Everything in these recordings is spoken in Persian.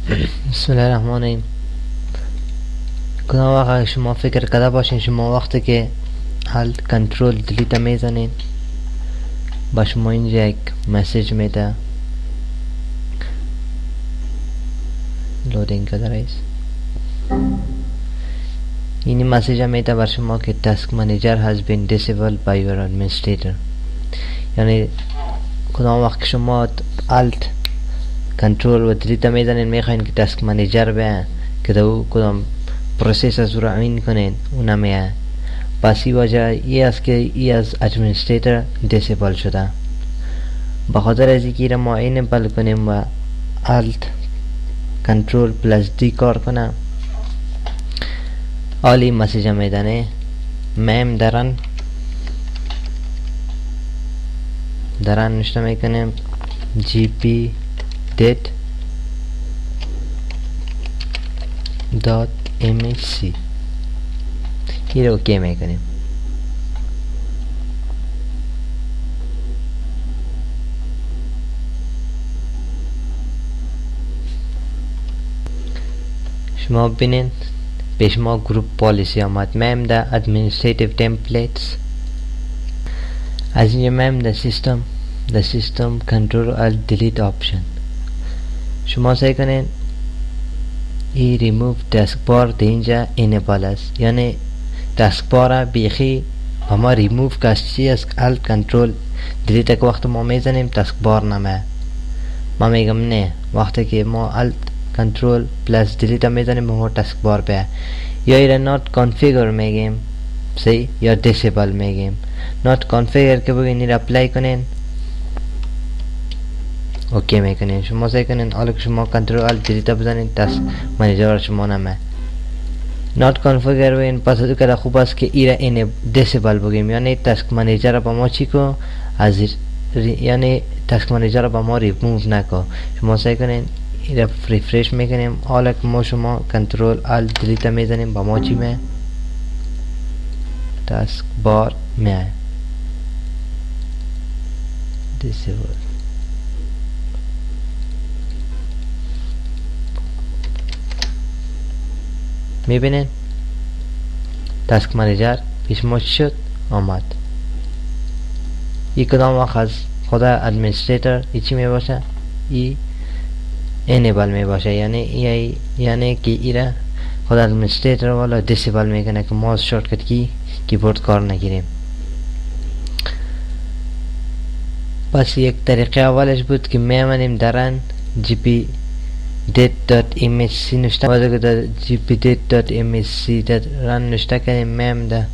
بسم الله الرحمن الرحیم. کدام وقت شما فکر کرده باشین شما وقتی که هالت کنترل دلیت میزنین با شما اینجا یک مسیج میده لودینگ کرده رئیس. این مسیج میده بر شما که تاسک منیجر has been disabled by your administrator. یعنی کدام وقت شما هالت کنترل و دلیت میزنین میخواین که تاسک منیجر بیان که دو کدام پروسیس از رو امین کنین اون نمیه. پس این وجه ای است که ای از ادمنستریتر دیسیبل شده. بخاطر از اینکه ما این بل کنیم و الت کنترل پلس دی کار کنم آلی مسیج میدنه میم درن نشته میکنیم جی پی دیت دات MHC این رو اوکی میکنیم. شما ببینید پیش ما گروپ پالیسی آمد. میم ده ادمنستریتیو تمپلیتس از اینجا میم ده سیستم کنترل الت دیلیت آپشن شما سعی کنید ای ریموو تاسک بار ده اینجا اینیبل است. یعنی تاسک بار بیخی و ما ریموو کاستی از الت کنترل دیلیت که وقت ما میزنیم تاسک بار نمه. ما میگم نه وقتی که ما الت کنترل پلس دیلیت میزنیم ما تاسک بار به یا ایره نات کانفیگر میگیم سی یا دیسیبل میگیم. نات کانفیگر که بگین ایره اپلای کنین اوکی میکنین. شما سعی کنین حالا که شما کنترل الت دیلیت بزنین تاسک منیجر شما نمه. نات کانفیگر بگین پس دو که خوب است که ایره این دیسیبل بگیم یعنی تاسک منیجر با ما چی کو از یعنی تاسک منیجر با ما ریموو نکو. شما سعی کنین ایره ریفرش میکنیم حالا که ما شما کنترل الت دیلیت میزنیم با ما چی میه تاسک بار میه دیسیبل. میبینین تاسک منیجر پیش ما شد آمد. ای کدام وقت از خدا ادمنستریتر ای چی میباشه ای انیبل میباشه یعنی که ایره خود ادمنستریتر والا دیسیبل میکنه که ما از شورتکت کیبورد کار نگیریم. پس یک طریقه اولش بود که میمانیم درن جی پی dit.mhc نشته واسه که در gpdit.mhc درن نشته کنیم میم ده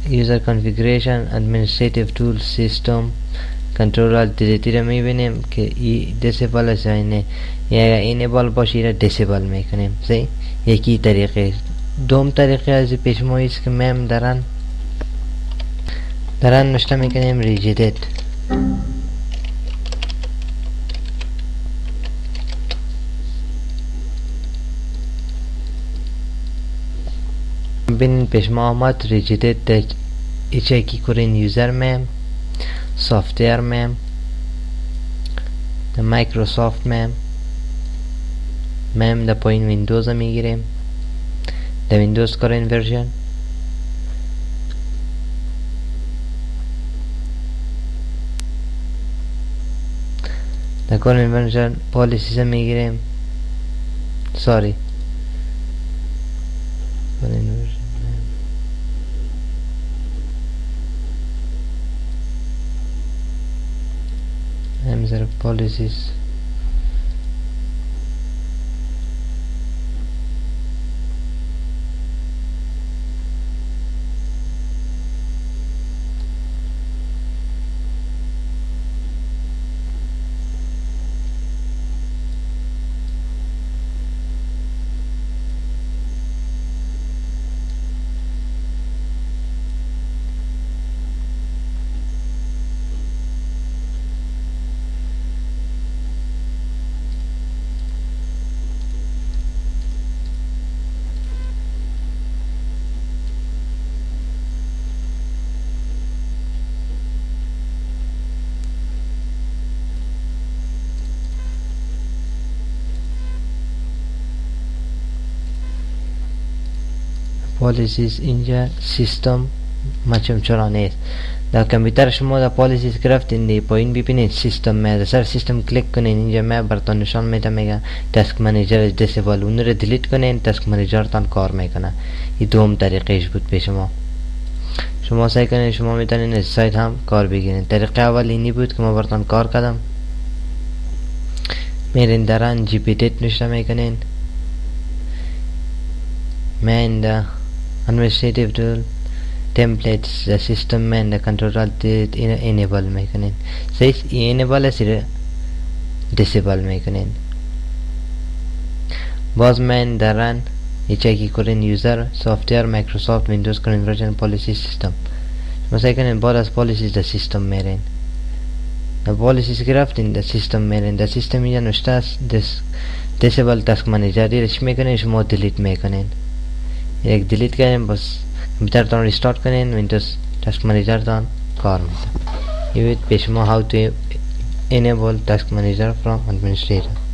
user configuration administrative tool system کنترل دیلیتی رو میبینیم که ای دیسیبل است اینه یا اینیبل باشه را دیسیبل میکنیم. سی یکی طریقه. دوم طریقه از پیش ما است که میم درن نشته میکنیم ریجیدیت ببینین پیش ما آمد ریجیدیت ایچه کی کرین یوزر میم سافتویر میم ده مایکروسافت میم ده پایین ویندوز میگیریم ده ویندوز کرین ورژن ده کرین ورژن پالیسیز میگیریم ساری کرین ورژن Emser policies policies in the system macam chorane the computer shmo the policies craft in the point bpin system me the system click kone ninja me barton nishon me tamega task manager is disable unre delete kone task manager tan kar me kana idom tariqe ish bud peshmo شما سعی کنید شما میتونید از سایت هم کار بگیرید. طریقه اول اینی بود که ما براتون کار کردم. میرین دران جی پی دیت نوشته میکنین. من the administrative tool templates the system من the control enable میکنین. سیس enable اسیر disable میکنین. باز من دران چکی کنین یوزر سافتویر مایکروسافت ویندوز کنورژن پالیسی سیستم شما سعی کنین بعد از پالیسیز در سیستم میرین در پالیسیز گرفتین در سیستم میرین در سیستم اینجا نوشته است دیسیبل تاسک منیجر ریش میکنین شما دیلیت میکنین یک دیلیت کنین بس کامپیوترتان ریستارت کنین ویندوز تاسک منیجر تان کار میکنه. این به شما how to enable task manager from administrator.